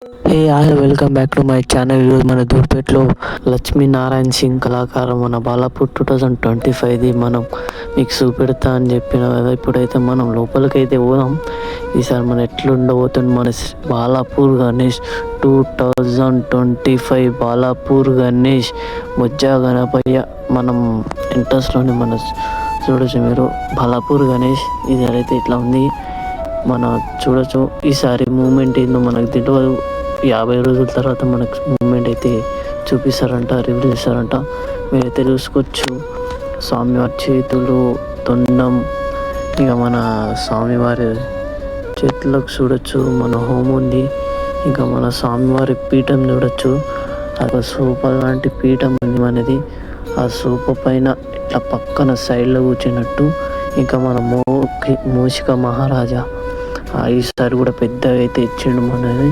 Hey hi welcome back to my channel. ఈరోజు మన దూర్పేటలో లక్ష్మీనారాయణ సింగ్ కళాకారం మన బాలాపూర్ 2025ది మనం మీకు చూపెడతా అని చెప్పిన కదా. ఇప్పుడైతే మనం లోపలికైతే పోదాం. ఈసారి మనం ఎట్లుండబోతుంది మన బాలాపూర్ గణేష్ 2025 బాలాపూర్ గణేష్ ముజ్జా గణపయ్య మనం ఎంట్రన్స్లోనే మన చూడొచ్చు మీరు బాలాపూర్ గణేష్. ఇది అయితే ఇట్లా ఉంది మన చూడొచ్చు. ఈసారి మూమెంట్ ఏందో మనకు తెలియదు. 50 రోజుల తర్వాత మనకు మూమెంట్ అయితే చూపిస్తారంట, రివీల్ చేస్తారంట. మీరైతే చూసుకోవచ్చు స్వామివారి చేతులు, తొండం, ఇక మన స్వామివారి చేతులకు చూడొచ్చు మన హోమ్ ఉంది. ఇంకా మన స్వామివారి పీఠం చూడొచ్చు. ఒక సోఫ లాంటి పీఠం ఉంది మనది. ఆ సోఫ పైన ఇట్లా పక్కన సైడ్లో కూర్చున్నట్టు. ఇంకా మన మూషిక మహారాజా ఈసారి కూడా పెద్దగా అయితే ఇచ్చిండు మనది.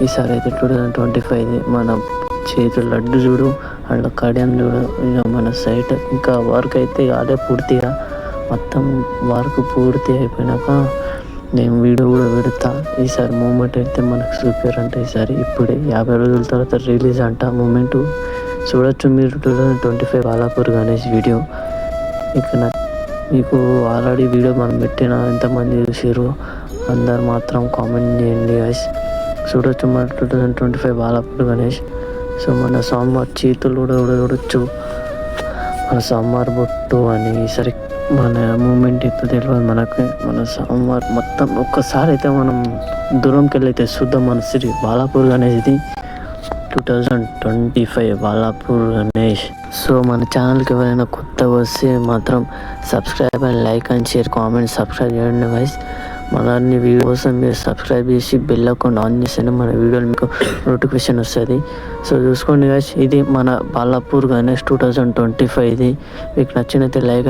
ఈసారి అయితే 2025 మన చేతులు లడ్డు చూడు, అట్లా కడియం చూడు. ఇక మన సైట్ ఇంకా వర్క్ అయితే అదే పూర్తిగా మొత్తం వర్క్ పూర్తి అయిపోయినాక నేను వీడియో కూడా పెడతా. ఈసారి మూమెంట్ అయితే మనకు చూపారంట. ఈసారి ఇప్పుడే 50 రోజుల తర్వాత రిలీజ్ అంట మూమెంట్. చూడొచ్చు మీరు 2025 బాలాపూర్ గణేష్ వీడియో. ఇక మీకు ఆల్రెడీ వీడియో మనం పెట్టిన ఎంతమంది చూసారు అందరు మాత్రం కామెంట్ చేయండి గైస్. చూడొచ్చు మన 2025 బాలాపూర్ గణేష్. సో మన స్వామివారి చేతులు కూడా చూడొచ్చు. మన స్వామివారి బొట్టు అని సరే మన మూమెంట్ అయితే తెలియదు మనకి. మన స్వామివారి మొత్తం ఒక్కసారి అయితే మనం దూరంకి వెళ్ళి అయితే చూద్దాం మన శ్రీ బాలాపూర్ గణేష్. ఇది 2025 బాలాపూర్ గణేష్. సో మన ఛానల్కి ఎవరైనా కొత్తగా వస్తే మాత్రం subscribe and like and share comment subscribe చేయండి గైస్. మన అన్ని వీడియో కోసం మీరు సబ్స్క్రైబ్ చేసి బెల్ అకౌంట్ ఆన్ చేస్తేనే మన వీడియోలు మీకు నోటిఫికేషన్ వస్తుంది. సో చూసుకోండి గైస్, ఇది మన బాలాపూర్ గణేష్ 2025. మీకు నచ్చినైతే లైక్